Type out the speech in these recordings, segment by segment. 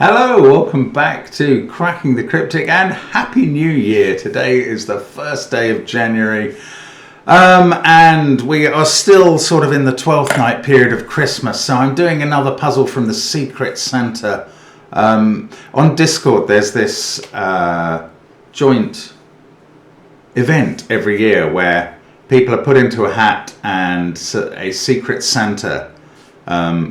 Hello, welcome back to Cracking the Cryptic and Happy New Year. Today is the first day of January and we are still sort of in the 12th night period of Christmas. So I'm doing another puzzle from the Secret Santa. On Discord there's this joint event every year where people are put into a hat and a Secret Santa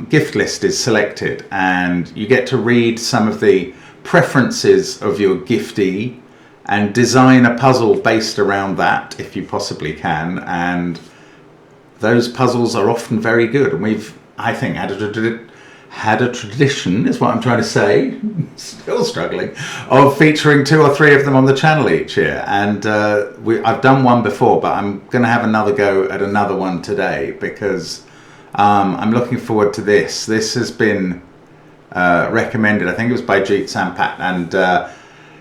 gift list is selected, and you get to read some of the preferences of your giftee and design a puzzle based around that if you possibly can, and those puzzles are often very good, and we've, I think, had a tradition, is what I'm trying to say, still struggling, of featuring 2 or 3 of them on the channel each year. And I've done one before, but I'm going to have another go at another one today because I'm looking forward to this. This has been recommended, I think it was by Sam Cappleman-Lynes, and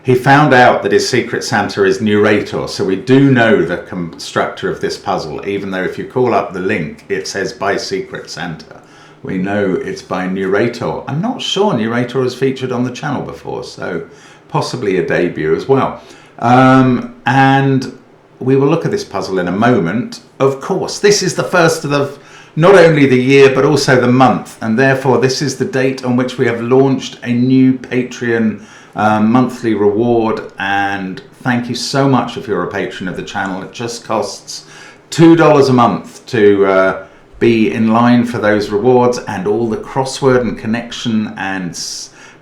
he found out that his Secret Santa is Narrator, so we do know the constructor of this puzzle, even though if you call up the link it says by Secret Santa. We know it's by Narrator. I'm not sure Narrator has featured on the channel before, so possibly a debut as well. And we will look at this puzzle in a moment. Of course, this is the first of the not only the year but also the month, and therefore this is the date on which we have launched a new Patreon monthly reward. And thank you so much if you're a patron of the channel. It just costs $2 a month to be in line for those rewards and all the crossword and connection and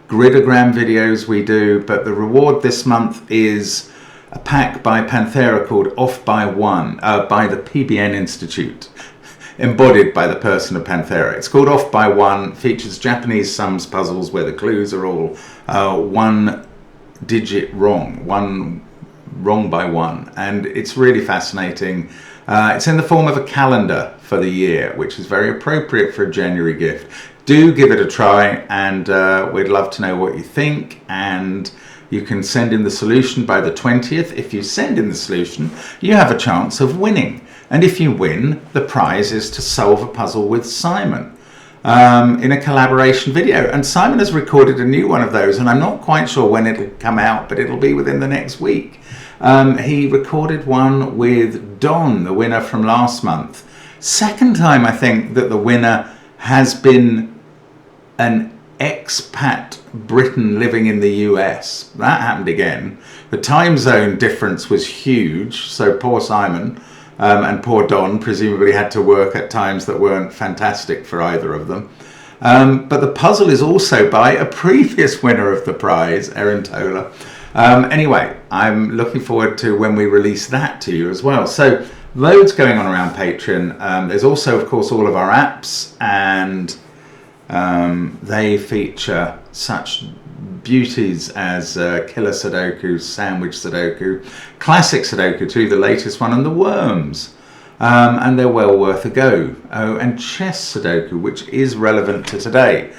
gridogram videos we do. But the reward this month is a pack by Panthera called Off by One, by the PBN Institute, embodied by the person of Panthera. It's called Off by One, features Japanese sums puzzles where the clues are all one digit wrong, one wrong by one, and it's really fascinating. It's in the form of a calendar for the year, which is very appropriate for a January gift. Do give it a try, and we'd love to know what you think. And you can send in the solution by the 20th. If you send in the solution, you have a chance of winning. And if you win, the prize is to solve a puzzle with Simon in a collaboration video. And Simon has recorded a new one of those, and I'm not quite sure when it'll come out, but it'll be within the next week. He recorded one with Don, the winner from last month. Second time, I think, that the winner has been an expat Briton living in the US. That happened again. The time zone difference was huge, so poor Simon and poor Don presumably had to work at times that weren't fantastic for either of them. But the puzzle is also by a previous winner of the prize, Erin Tola. Anyway, I'm looking forward to when we release that to you as well. So loads going on around Patreon. There's also, of course, all of our apps, and they feature such beauties as Killer Sudoku, Sandwich Sudoku, Classic Sudoku too, the latest one, and the Worms. And they're well worth a go. Oh, and Chess Sudoku, which is relevant to today.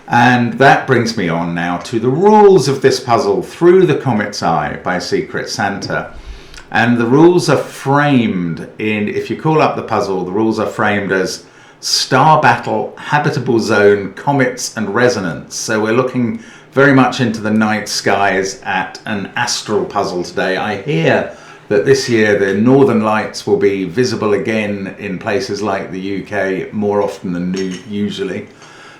And that brings me on now to the rules of this puzzle, Through the Comet's Eye by Secret Santa. And the rules are framed in, if you call up the puzzle, the rules are framed as Star Battle, Habitable Zone, Comets and Resonance. So we're looking very much into the night skies at an astral puzzle today. I hear that this year the northern lights will be visible again in places like the UK more often than usually.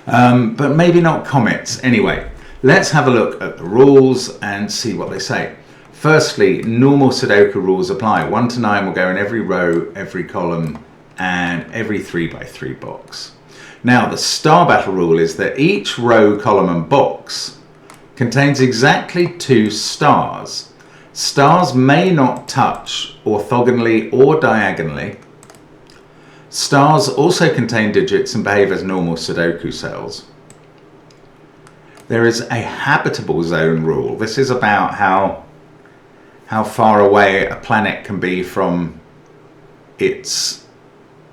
But maybe not comets. Anyway, let's have a look at the rules and see what they say. Firstly, normal Sudoku rules apply. 1 to 9 will go in every row, every column, and every 3x3 box. Now, the Star Battle rule is that each row, column, and box contains exactly 2 stars. Stars may not touch orthogonally or diagonally. Stars also contain digits and behave as normal Sudoku cells. There is a habitable zone rule. This is about how far away a planet can be from its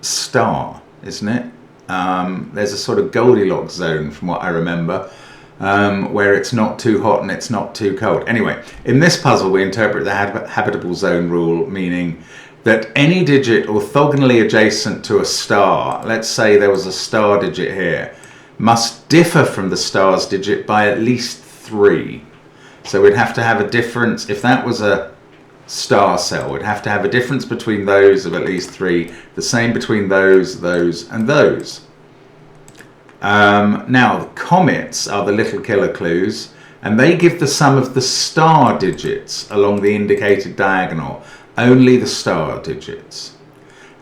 star, isn't it? There's a sort of Goldilocks zone, from what I remember, where it's not too hot and it's not too cold. Anyway, in this puzzle we interpret the habitable zone rule, meaning that any digit orthogonally adjacent to a star, let's say there was a star digit here, must differ from the star's digit by at least 3. So we'd have to have a difference, if that was a star cell, we'd have to have a difference between those of at least 3, the same between those, and those. Now, the comets are the little killer clues, and they give the sum of the star digits along the indicated diagonal, only the star digits.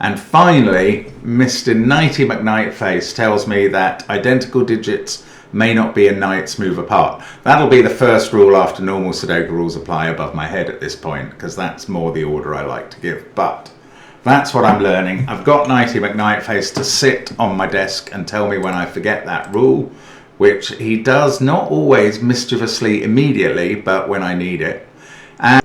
And finally, Mr. Nighty McNightface tells me that identical digits may not be a night's move apart. That'll be the first rule after normal Sudoku rules apply above my head at this point, because that's more the order I like to give. But that's what I'm learning. I've got Nighty McNightface to sit on my desk and tell me when I forget that rule, which he does not always mischievously immediately, but when I need it. And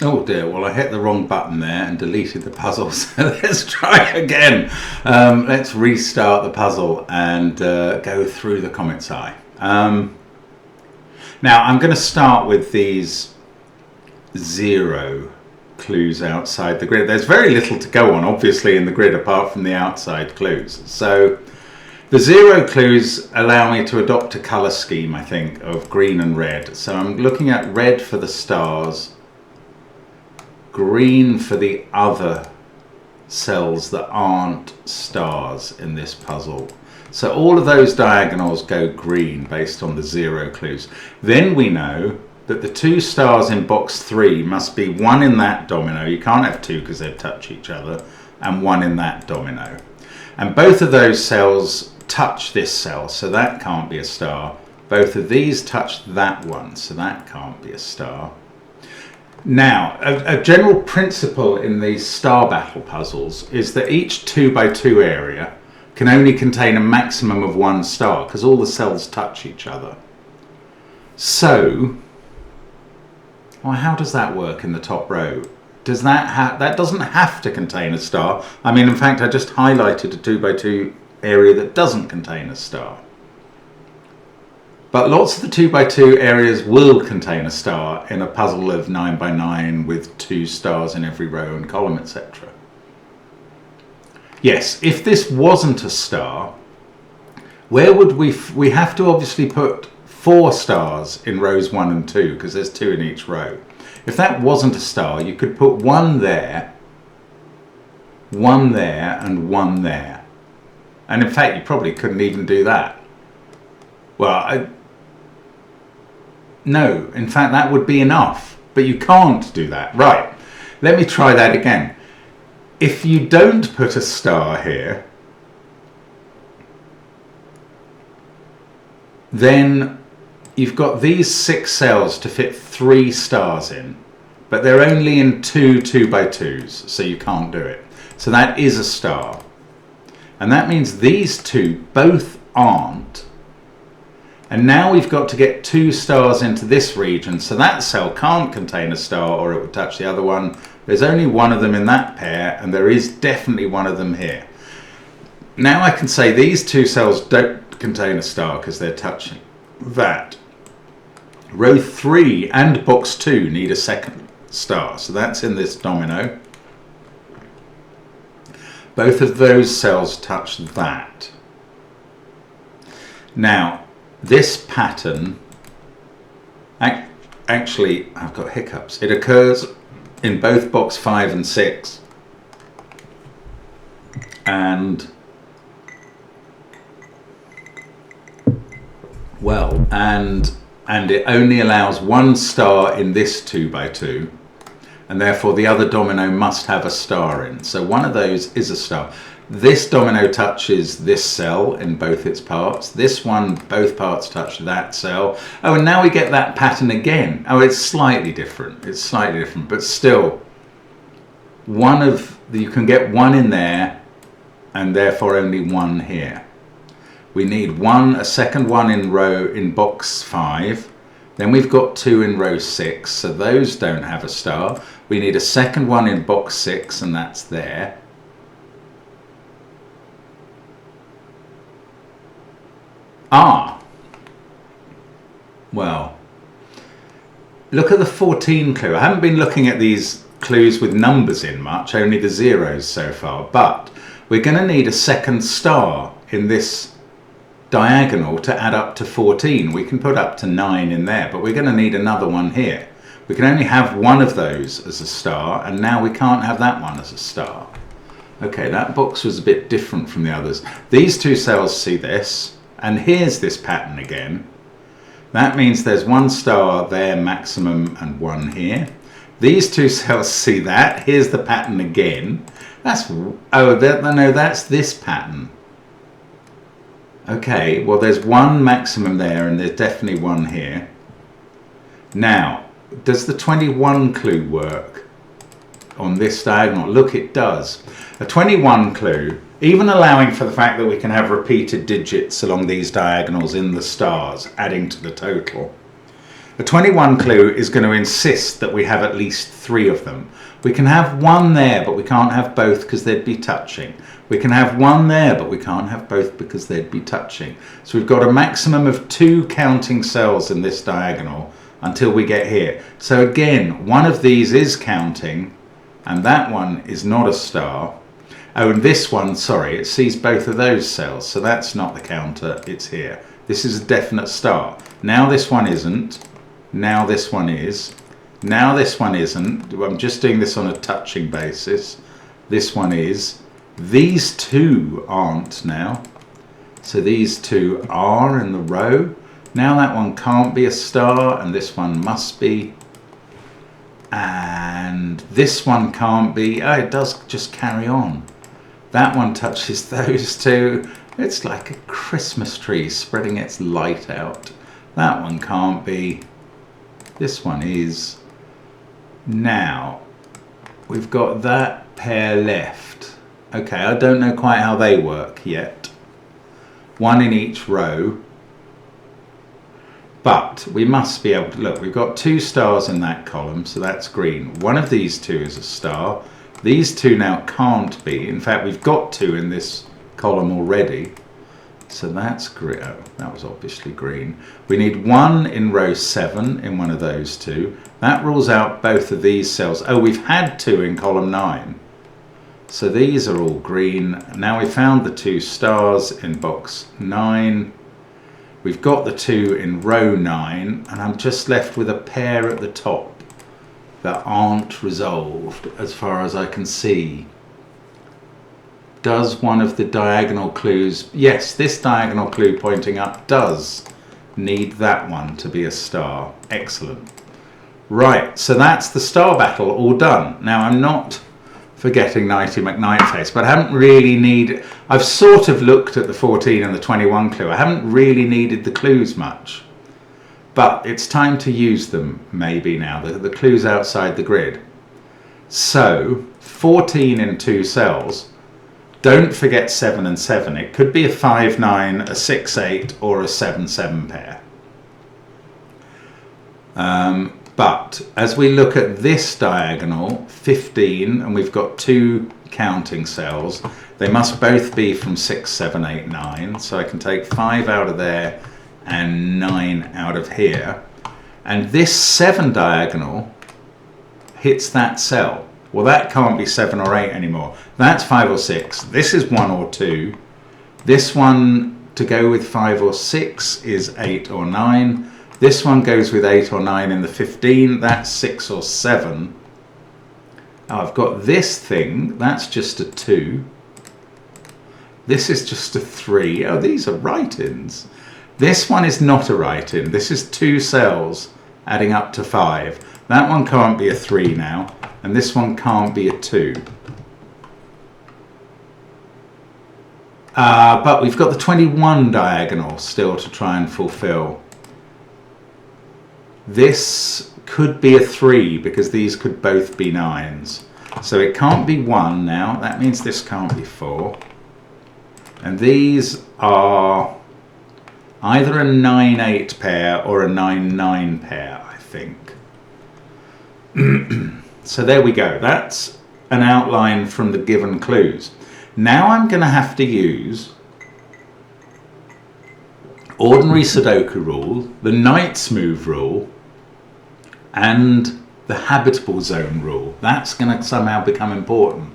oh dear, well I hit the wrong button there and deleted the puzzle, so let's try again. Let's restart the puzzle and go through the comet's eye. Now I'm going to start with these 0 clues outside the grid. There's very little to go on obviously in the grid apart from the outside clues. So the 0 clues allow me to adopt a colour scheme, I think, of green and red. So I'm looking at red for the stars, green for the other cells that aren't stars in this puzzle. So all of those diagonals go green based on the 0 clues. Then we know that the 2 stars in box 3 must be 1 in that domino, you can't have 2 because they'd touch each other, and 1 in that domino. And both of those cells touch this cell, so that can't be a star. Both of these touch that one, so that can't be a star. Now, a general principle in these star battle puzzles is that each 2x2 area can only contain a maximum of 1 star, because all the cells touch each other. So, well, how does that work in the top row? Does that doesn't have to contain a star. I mean, in fact, I just highlighted a 2x2 area that doesn't contain a star. But lots of the 2x2 areas will contain a star in a puzzle of 9x9 with 2 stars in every row and column, etc. Yes, if this wasn't a star, where would we have to obviously put 4 stars in rows 1 and 2 because there's 2 in each row. If that wasn't a star, you could put 1 there, 1 there, and 1 there. And in fact, you probably couldn't even do that. Well, no, in fact, that would be enough, but you can't do that. Right, let me try that again. If you don't put a star here, then you've got these 6 cells to fit 3 stars in, but they're only in 2 2x2s, so you can't do it. So that is a star. And that means these 2 both aren't. And now we've got to get 2 stars into this region, so that cell can't contain a star or it would touch the other one. There's only 1 of them in that pair, and there is definitely 1 of them here. Now I can say these 2 cells don't contain a star because they're touching that. Row 3 and box 2 need a second star, so that's in this domino. Both of those cells touch that. Now, this pattern, actually, I've got hiccups. It occurs in both box 5 and 6. And, well, and it only allows 1 star in this 2x2. And therefore the other domino must have a star in. So one of those is a star. This domino touches this cell in both its parts. This one, both parts touch that cell. Oh, and now we get that pattern again. Oh, it's slightly different. It's slightly different, but still, you can get 1 in there, and therefore only 1 here. We need a second one in box 5. Then we've got 2 in row 6, so those don't have a star. We need a second one in box 6, and that's there. Ah, well, look at the 14 clue. I haven't been looking at these clues with numbers in much, only the zeros so far, but we're going to need a second star in this diagonal to add up to 14. We can put up to 9 in there, but we're going to need another one here. We can only have one of those as a star, and now we can't have that one as a star. Okay, that box was a bit different from the others. These two cells see this, and here's this pattern again. That means there's one star there maximum and one here. These two cells see that. Here's the pattern again. That's, oh, no, that's this pattern. Okay, well there's one maximum there and there's definitely one here. Now, does the 21 clue work on this diagonal? Look, it does. A 21 clue, even allowing for the fact that we can have repeated digits along these diagonals in the stars, adding to the total. A 21 clue is going to insist that we have at least 3 of them. We can have one there, but we can't have both because they'd be touching. We can have one there, but we can't have both because they'd be touching. So we've got a maximum of 2 counting cells in this diagonal until we get here. So again, one of these is counting, and that one is not a star. Oh, and this one, sorry, it sees both of those cells, so that's not the counter, it's here. This is a definite star. Now this one isn't. Now this one is. Now this one isn't. I'm just doing this on a touching basis. This one is. These two aren't now. So these two are in the row. Now that one can't be a star, and this one must be. And this one can't be. Oh, it does just carry on. That one touches those two. It's like a Christmas tree spreading its light out. That one can't be. This one is. Now, we've got that pair left. Okay, I don't know quite how they work yet. One in each row. But we must be able to look. We've got 2 stars in that column, so that's green. One of these 2 is a star. These 2 now can't be. In fact, we've got 2 in this column already. So that's green. Oh, that was obviously green. We need 1 in row 7 in one of those 2. That rules out both of these cells. Oh, we've had 2 in column 9. So these are all green. Now we found the 2 stars in box 9. We've got the 2 in row 9, and I'm just left with a pair at the top that aren't resolved as far as I can see. Does one of the diagonal clues, yes, this diagonal clue pointing up does need that one to be a star. Excellent. Right, so that's the star battle all done. Now I'm not forgetting Nighty McNightface, but I haven't really needed, I've sort of looked at the 14 and the 21 clue. I haven't really needed the clues much, but it's time to use them maybe now, the clues outside the grid. So 14 in 2 cells. Don't forget 7 and 7. It could be a 5-9, a 6-8, or a 7-7 pair. But as we look at this diagonal, 15, and we've got 2 counting cells, they must both be from 6, 7, 8, 9. So I can take 5 out of there and 9 out of here. And this 7 diagonal hits that cell. Well, that can't be 7 or 8 anymore. That's 5 or 6. This is 1 or 2. This one to go with 5 or 6 is 8 or 9. This one goes with 8 or 9 in the 15. That's 6 or 7. Oh, I've got this thing. That's just a 2. This is just a 3. Oh, these are write-ins. This one is not a write-in. This is 2 cells adding up to 5. That one can't be a 3 now. And this one can't be a 2. But we've got the 21 diagonal still to try and fulfill. This could be a 3 because these could both be 9s. So it can't be 1 now. That means this can't be 4. And these are either a 9-8 pair or a 9-9 pair, I think. So there we go. That's an outline from the given clues. Now I'm going to have to use ordinary Sudoku rule, the Knight's Move rule, and the habitable zone rule. That's going to somehow become important.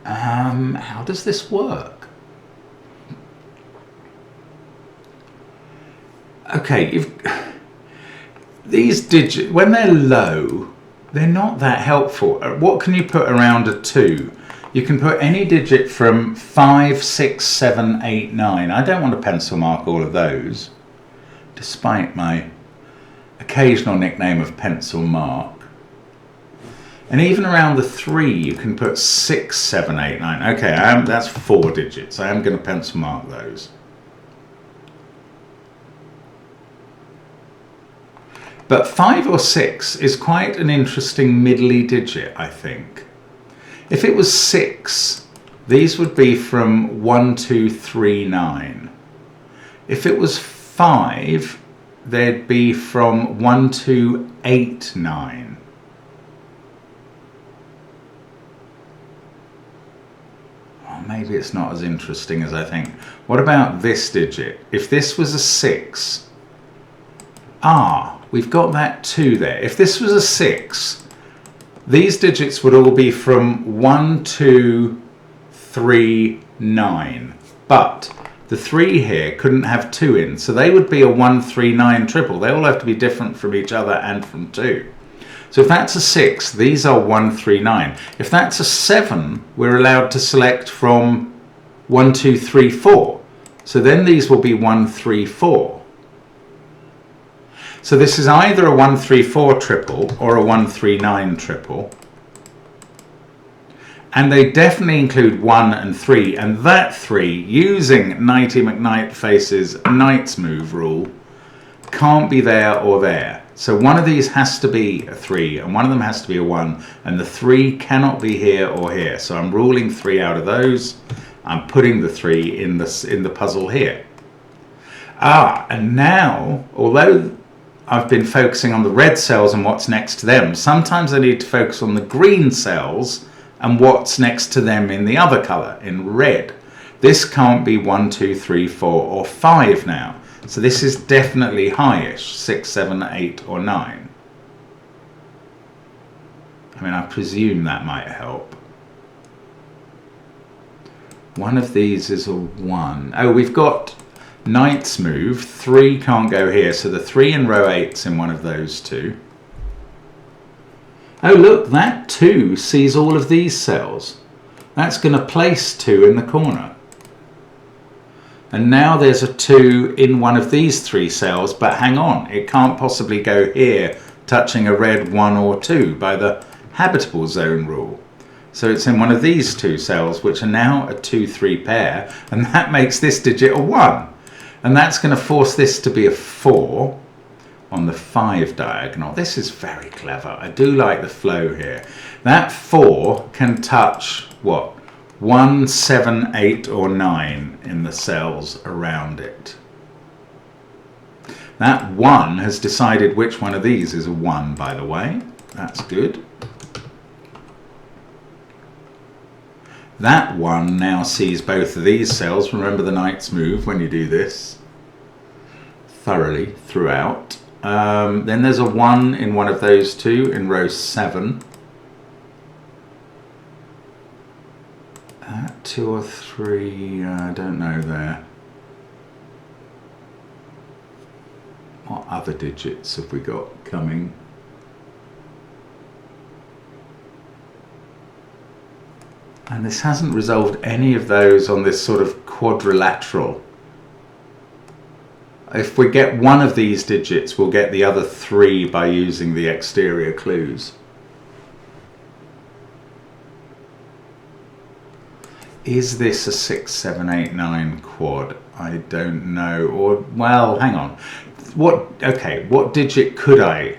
How does this work? Okay, these digits, when they're low, they're not that helpful. What can you put around a 2? You can put any digit from 5, 6, 7, 8, 9. I don't want to pencil mark all of those, despite my occasional nickname of pencil mark. And even around the 3, you can put 6, 7, 8, 9. Okay, that's 4 digits. I am going to pencil mark those. But 5 or 6 is quite an interesting middly digit, I think. If it was 6, these would be from 1, 2, 3, 9. If it was 5, they'd be from 1, 2, 8, 9. Oh, maybe it's not as interesting as I think. What about this digit? If this was a 6, we've got that 2 there. If this was a 6, these digits would all be from 1, 2, 3, 9. But the 3 here couldn't have 2 in, so they would be a 1, 3, 9 triple. They all have to be different from each other and from 2. So if that's a 6, these are 1, 3, 9. If that's a 7, we're allowed to select from 1, 2, 3, 4. So then these will be 1, 3, 4. So this is either a 1, 3, 4 triple or a 1, 3, 9 triple. And they definitely include 1 and 3. And that 3, using Nighty McKnightface's Knight's Move rule, can't be there or there. So one of these has to be a 3 and one of them has to be a 1. And the 3 cannot be here or here. So I'm ruling 3 out of those. I'm putting the 3 in the puzzle here. And now, although I've been focusing on the red cells and what's next to them, sometimes I need to focus on the green cells and what's next to them in the other colour, in red. This can't be 1, 2, 3, 4 or 5 now. So this is definitely highish, 6, 7, 8 or 9. I mean, I presume that might help. One of these is a 1. Oh, we've got Knight's Move. 3 can't go here, so the 3 in row 8's in one of those 2. Oh look, that 2 sees all of these cells. That's going to place 2 in the corner. And now there's a 2 in one of these 3 cells, but hang on, it can't possibly go here touching a red 1 or 2 by the habitable zone rule. So it's in one of these 2 cells, which are now a 2-3 pair, and that makes this digit a 1. And that's going to force this to be a 4 on the 5 diagonal. This is very clever. I do like the flow here. That 4 can touch, what, 1, 7, 8 or 9 in the cells around it. That 1 has decided which one of these is a 1, by the way. That's good. That 1 now sees both of these cells. Remember the Knight's Move when you do this thoroughly throughout. Then there's a 1 in one of those 2 in row 7. 2 or 3, I don't know there. What other digits have we got coming? And this hasn't resolved any of those on this sort of quadrilateral. If we get one of these digits, we'll get the other 3 by using the exterior clues. Is this a 6, 7, 8, 9 quad? I don't know. Or, well, hang on. What digit could I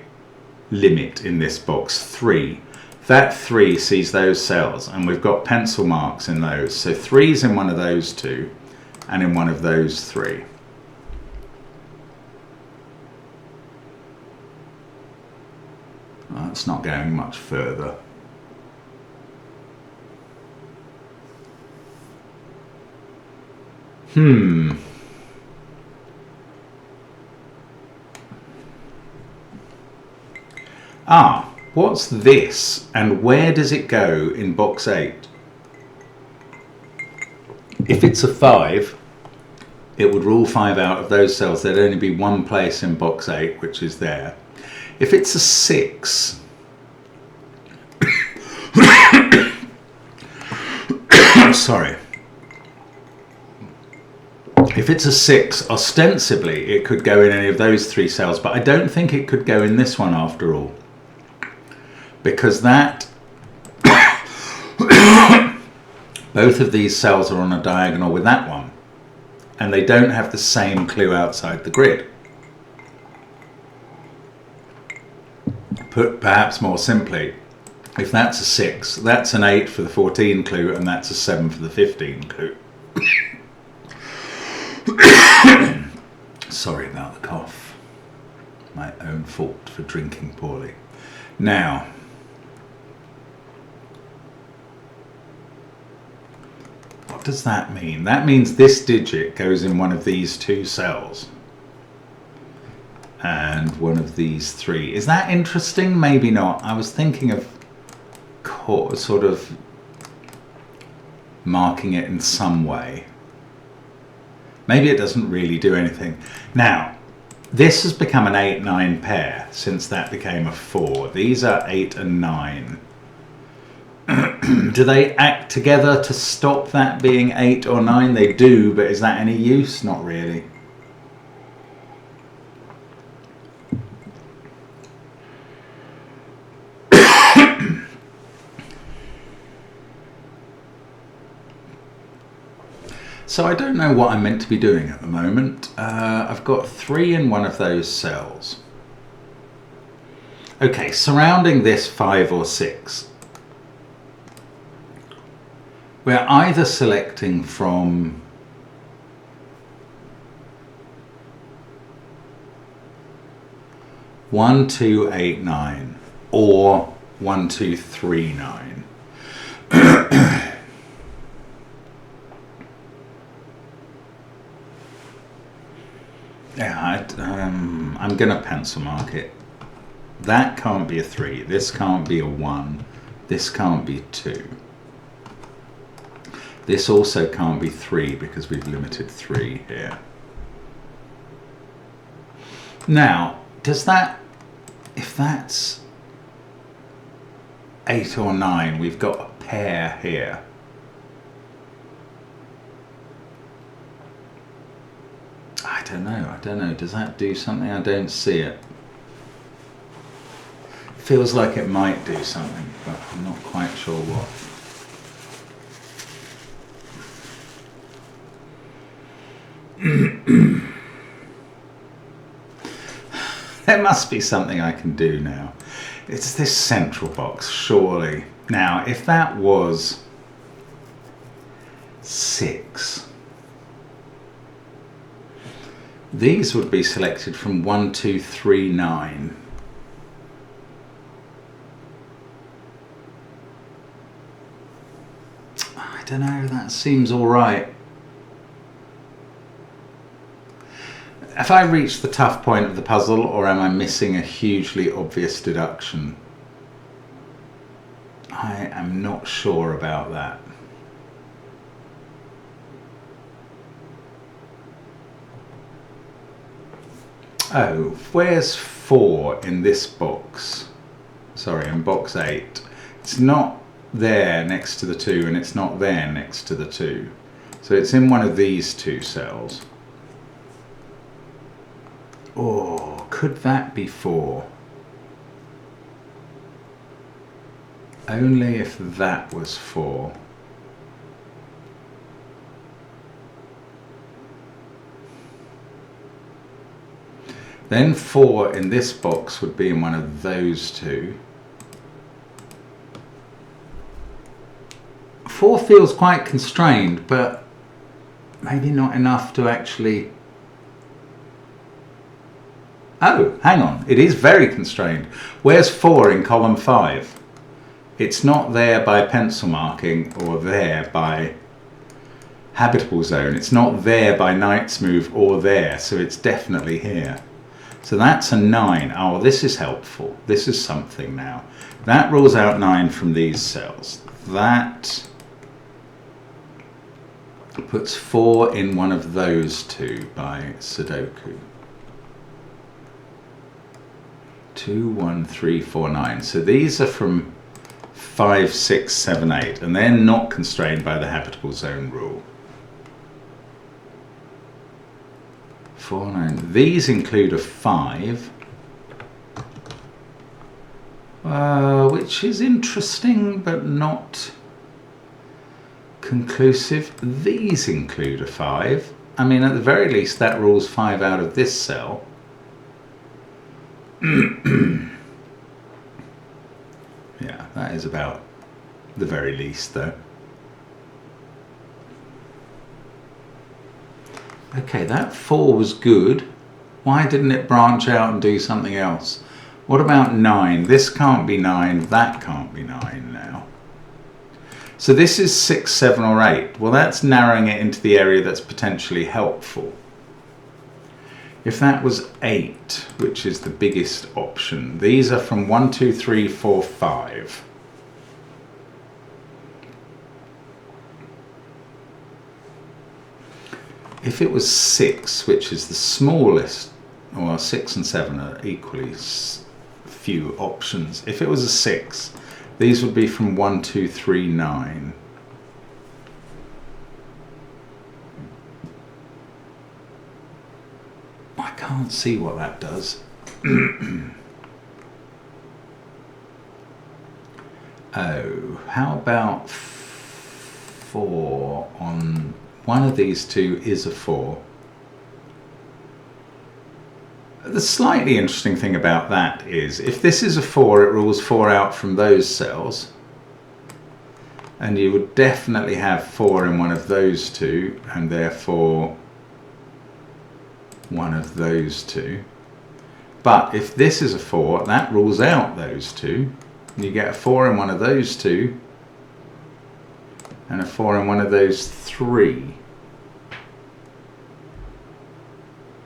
limit in this box? 3. That 3 sees those cells, and we've got pencil marks in those. So 3's in one of those 2, and in one of those 3. Well, it's not going much further. What's this, and where does it go in box 8? If it's a 5, it would rule 5 out of those cells. There'd only be one place in box 8, which is there. If it's a 6, sorry. If it's a 6, ostensibly it could go in any of those 3 cells, but I don't think it could go in this one after all. Because that, both of these cells are on a diagonal with that one, and they don't have the same clue outside the grid. Put perhaps more simply, if that's a 6, that's an 8 for the 14 clue, and that's a 7 for the 15 clue. Sorry about the cough. My own fault for drinking poorly. Now, what does that mean? That means this digit goes in one of these 2 cells. And one of these 3. Is that interesting? Maybe not. I was thinking of sort of marking it in some way. Maybe it doesn't really do anything. Now, this has become an 8-9 pair since that became a 4. These are 8 and 9. Do they act together to stop that being 8 or 9? They do, but is that any use? Not really. So I don't know what I'm meant to be doing at the moment. I've got 3 in one of those cells. Okay, surrounding this 5 or 6, we're either selecting from (1, 2, 8, 9) or 1, 2, 3, 9. Yeah, I'm going to pencil mark it. That can't be a 3. This can't be a 1. This can't be 2. This also can't be 3 because we've limited 3 here. Now, does that, if that's 8 or 9, we've got a pair here. I don't know. Does that do something? I don't see it. Feels like it might do something, but I'm not quite sure what. There must be something I can do now. It's this central box, surely. Now, if that was 6, these would be selected from 1, 2, 3, 9. I don't know, that seems all right. Have I reached the tough point of the puzzle, or am I missing a hugely obvious deduction? I am not sure about that. Oh, where's 4 in this box? Sorry, in box 8. It's not there next to the 2, and it's not there next to the 2. So it's in one of these 2 cells. Oh, could that be 4? Only if that was 4. Then 4 in this box would be in one of those 2. 4 feels quite constrained, but maybe not enough to actually... Oh, hang on. It is very constrained. Where's 4 in column 5? It's not there by pencil marking or there by habitable zone. It's not there by Knight's Move or there, so it's definitely here. So that's a 9. Oh, this is helpful. This is something now. That rules out 9 from these cells. That puts 4 in one of those two by Sudoku. 2, 1, 3, 4, 9. So these are from 5, 6, 7, 8, and they're not constrained by the habitable zone rule. 4, 9. These include a 5, which is interesting but not conclusive. These include a 5. I mean, at the very least, that rules 5 out of this cell. Yeah, that is about the very least, though. Okay, that 4 was good. Why didn't it branch out and do something else? What about 9? This can't be 9, that can't be 9 now. So this is 6, 7 or 8. Well, that's narrowing it into the area that's potentially helpful. If that was 8, which is the biggest option, these are from 1, 2, 3, 4, 5. If it was 6, which is the smallest, well, 6 and 7 are equally few options. If it was a 6, these would be from 1, 2, 3, 9. I can't see what that does. Oh, how about 4 on one of these two is a 4. The slightly interesting thing about that is if this is a 4, it rules 4 out from those cells, and you would definitely have 4 in one of those two, and therefore one of those two. But if this is a 4, that rules out those two. You get a 4 in one of those two and a 4 in one of those 3.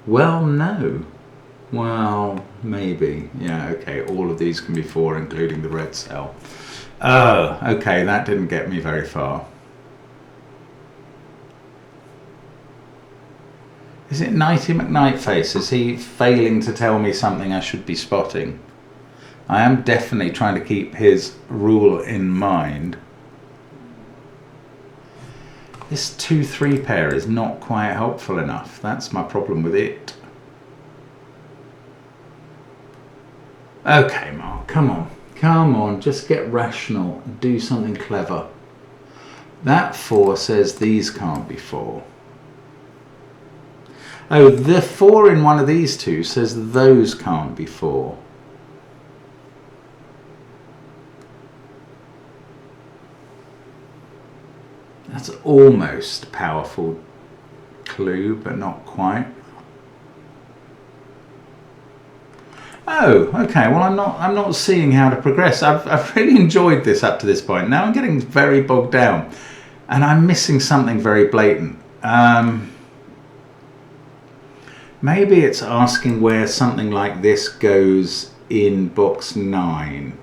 Well, no. Well, maybe. Yeah, okay, all of these can be 4, including the red cell. Oh, okay, that didn't get me very far. Is it Nighty McNightface? Is he failing to tell me something I should be spotting? I am definitely trying to keep his rule in mind. This 2-3 pair is not quite helpful enough. That's my problem with it. Okay, Mark, come on. Come on, just get rational and do something clever. That 4 says these can't be 4. Oh, the 4 in one of these two says those can't be 4. That's almost a powerful clue, but not quite. Oh, okay. Well, I'm not seeing how to progress. I've really enjoyed this up to this point. Now I'm getting very bogged down, and I'm missing something very blatant. Maybe it's asking where something like this goes in box 9,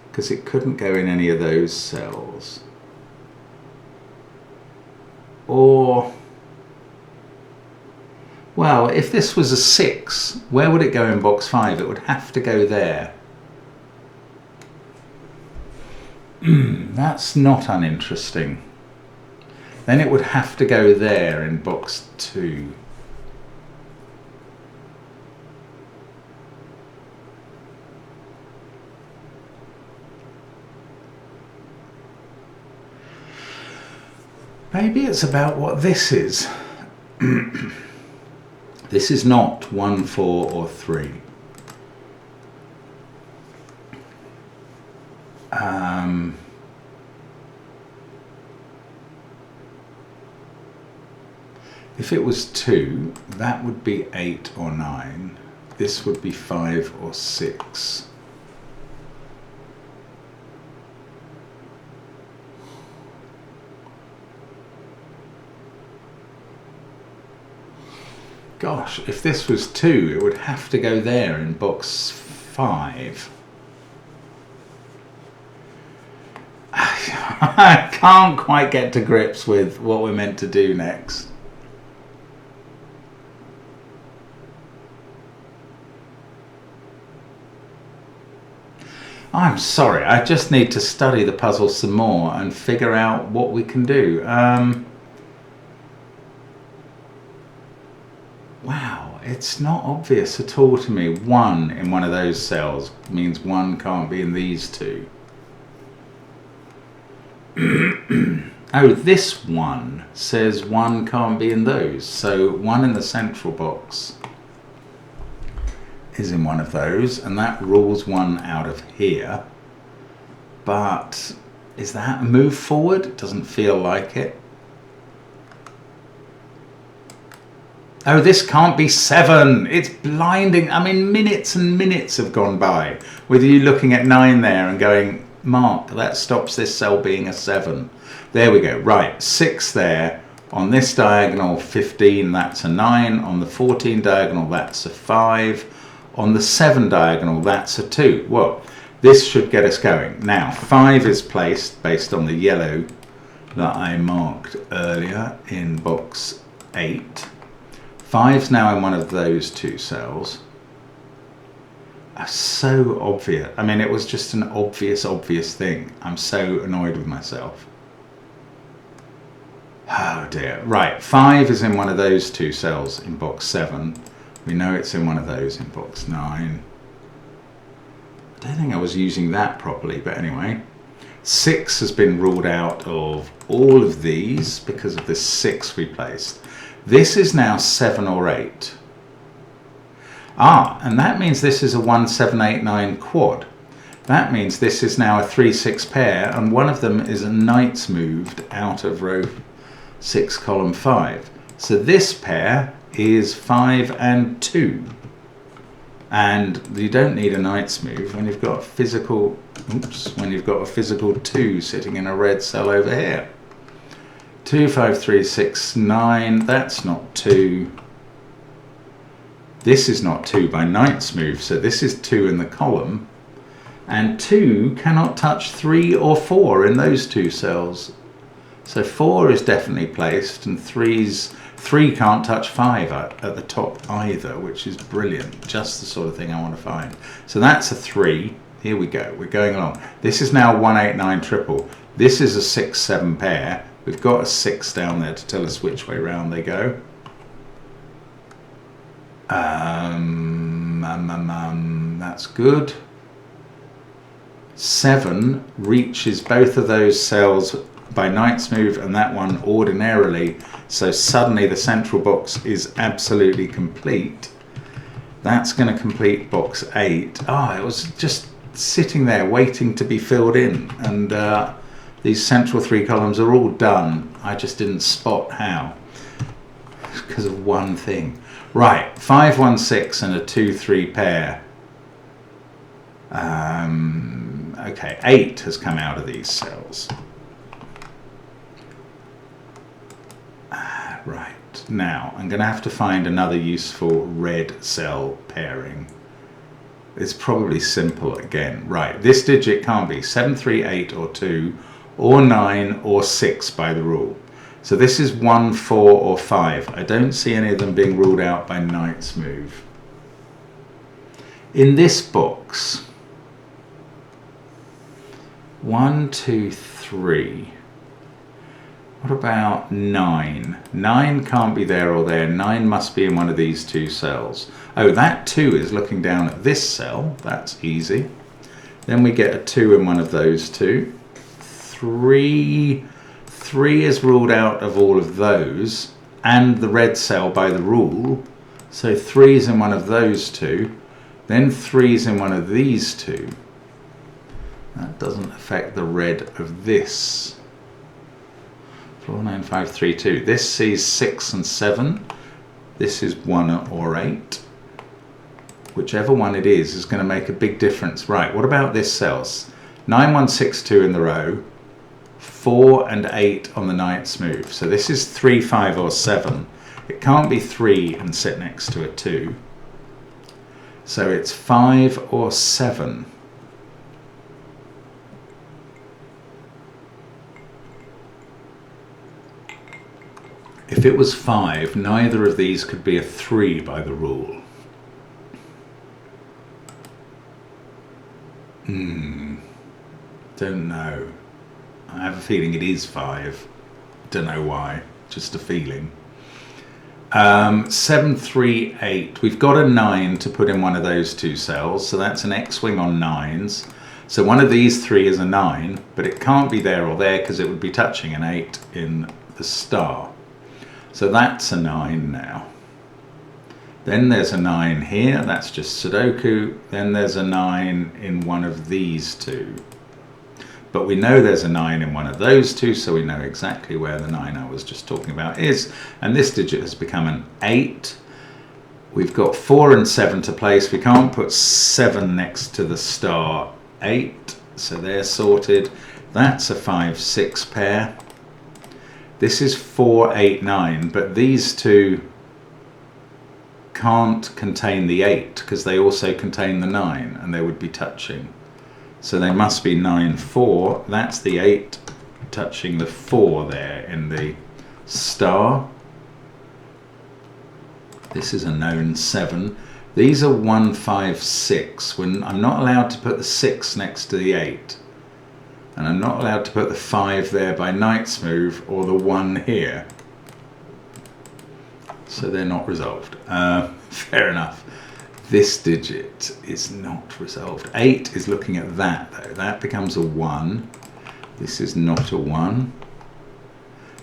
because it couldn't go in any of those cells. Or, well, if this was a 6, where would it go in box 5? It would have to go there. That's not uninteresting. Then it would have to go there in box 2. Maybe it's about what this is. This is not 1, 4 or 3. If it was 2, that would be 8 or 9. This would be 5 or 6. Gosh, if this was 2, it would have to go there in box 5. I can't quite get to grips with what we're meant to do next. I'm sorry, I just need to study the puzzle some more and figure out what we can do. Wow, it's not obvious at all to me. 1 in one of those cells means 1 can't be in these two. Oh, this 1 says 1 can't be in those. So 1 in the central box is in one of those, and that rules 1 out of here. But is that a move forward? It doesn't feel like it. Oh, this can't be 7. It's blinding. I mean, minutes and minutes have gone by with you looking at 9 there and going, Mark, that stops this cell being a 7. There we go. Right, 6 there. On this diagonal, 15, that's a 9. On the 14 diagonal, that's a 5. On the 7 diagonal, that's a 2. Well, this should get us going. Now, 5 is placed based on the yellow that I marked earlier in box 8. 5's now in one of those 2 cells. So obvious. I mean, it was just an obvious thing. I'm so annoyed with myself. Oh dear. Right, 5 is in one of those 2 cells in box 7. We know it's in one of those in box 9. I don't think I was using that properly, but anyway. 6 has been ruled out of all of these because of this 6 we placed. This is now 7 or 8. Ah, and that means this is a 1, 7, 8, 9 quad. That means this is now a 3, 6 pair, and one of them is a knight's moved out of row 6, column 5. So this pair is 5 and 2. And you don't need a knight's move when you've got a physical, when you've got a physical 2 sitting in a red cell over here. 2, 5, 3, 6, 9, that's not 2. This is not 2 by knight's move, so this is 2 in the column. And 2 cannot touch 3 or 4 in those 2 cells. So 4 is definitely placed, and 3 can't touch 5 at the top either, which is brilliant. Just the sort of thing I want to find. So that's a 3. Here we go. We're going along. This is now 1, 8, 9 triple. This is a 6, 7 pair. We've got a 6 down there to tell us which way round they go. That's good. 7 reaches both of those cells by knight's move, and that one ordinarily. So suddenly the central box is absolutely complete. That's going to complete box 8. Oh, it was just sitting there waiting to be filled in, and these central 3 columns are all done. I just didn't spot how because of one thing. Right, 5, 1, 6 and a 2, 3 pair. Okay, 8 has come out of these cells. Right, now I'm going to have to find another useful red cell pairing. It's probably simple again. Right, this digit can't be 7, 3, 8 or 2 or 9 or 6 by the rule. So this is 1, 4 or 5. I don't see any of them being ruled out by knight's move. In this box, 1, 2, 3. What about 9? 9 can't be there or there. 9 must be in one of these 2 cells. Oh, that 2 is looking down at this cell. That's easy. Then we get a 2 in one of those 2. 3 is ruled out of all of those and the red cell by the rule. So 3 is in one of those 2. Then 3 is in one of these 2. That doesn't affect the red of this. 4, 9, 5, 3, 2. This sees 6 and 7. This is 1 or 8. Whichever one it is going to make a big difference. Right, what about this cells? 9, 1, 6, 2 in the row. 4 and 8 on the knight's move. So this is 3, 5 or 7. It can't be 3 and sit next to a 2. So it's 5 or 7. If it was 5, neither of these could be a 3 by the rule. Don't know. I have a feeling it is 5. Don't know why, just a feeling. 7, 3, 8. We've got a 9 to put in one of those two cells, so that's an X-wing on 9s. So one of these 3 is a 9, but it can't be there or there because it would be touching an 8 in the star. So that's a 9 now. Then there's a 9 here, that's just Sudoku. Then there's a 9 in one of these two. But we know there's a 9 in one of those two, so we know exactly where the 9 I was just talking about is. And this digit has become an 8. We've got 4 and 7 to place. We can't put 7 next to the star 8, so they're sorted. That's a 5, 6 pair. This is 4, 8, 9, but these two can't contain the 8 because they also contain the 9 and they would be touching. So they must be 9, 4. That's the 8 touching the 4 there in the star. This is a known 7. These are 1, 5, 6. I'm not allowed to put the 6 next to the 8. And I'm not allowed to put the 5 there by knight's move or the 1 here. So they're not resolved. Fair enough. This digit is not resolved. 8 is looking at that though. That becomes a 1. This is not a 1.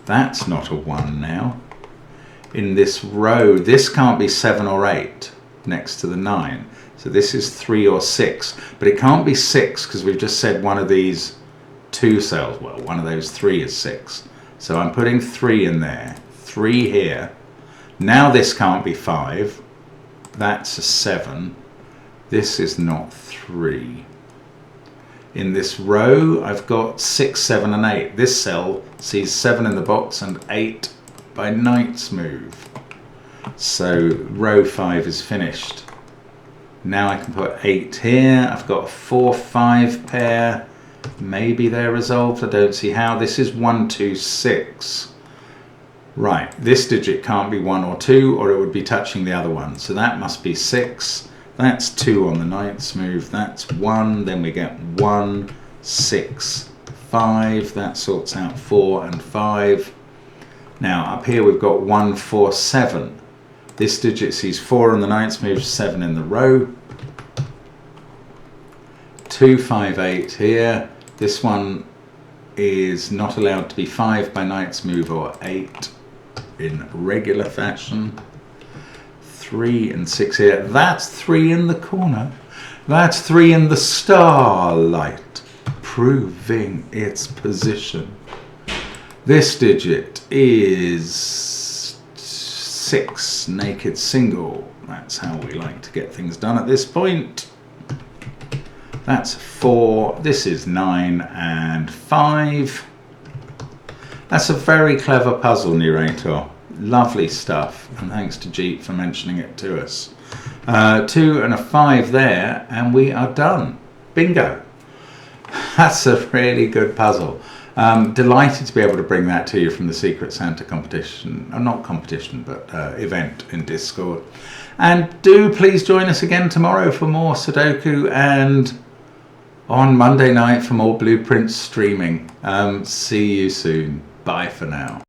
That's not a 1 now. In this row, this can't be 7 or 8 next to the 9. So this is 3 or 6. But it can't be 6 because we've just said one of these two cells. Well, one of those 3 is 6. So I'm putting 3 in there. 3 here. Now this can't be 5. That's a 7. This is not 3. In this row, I've got 6, 7, and 8. This cell sees 7 in the box and 8 by knight's move. So row 5 is finished. Now I can put 8 here. I've got a 4, 5 pair. Maybe they're resolved. I don't see how. This is 1, 2, 6. Right, this digit can't be 1 or 2 or it would be touching the other one. So that must be 6. That's 2 on the knight's move. That's 1. Then we get 1, 6, 5. That sorts out 4 and 5. Now up here we've got 1, 4, 7. This digit sees 4 on the knight's move, 7 in the row. 2, 5, 8 here. This one is not allowed to be 5 by knight's move or 8 in regular fashion. 3 and 6 here. That's 3 in the corner. That's 3 in the starlight, proving its position. This digit is 6, naked single. That's how we like to get things done at this point. That's 4. This is 9 and 5. That's a very clever puzzle, narrator. Lovely stuff, and thanks to Jeep for mentioning it to us. 2 and a 5 there, and we are done. Bingo. That's a really good puzzle. Delighted to be able to bring that to you from the Secret Santa competition, not competition, but event in Discord. And do please join us again tomorrow for more Sudoku, and on Monday night for more Blueprints streaming. See you soon. Bye for now.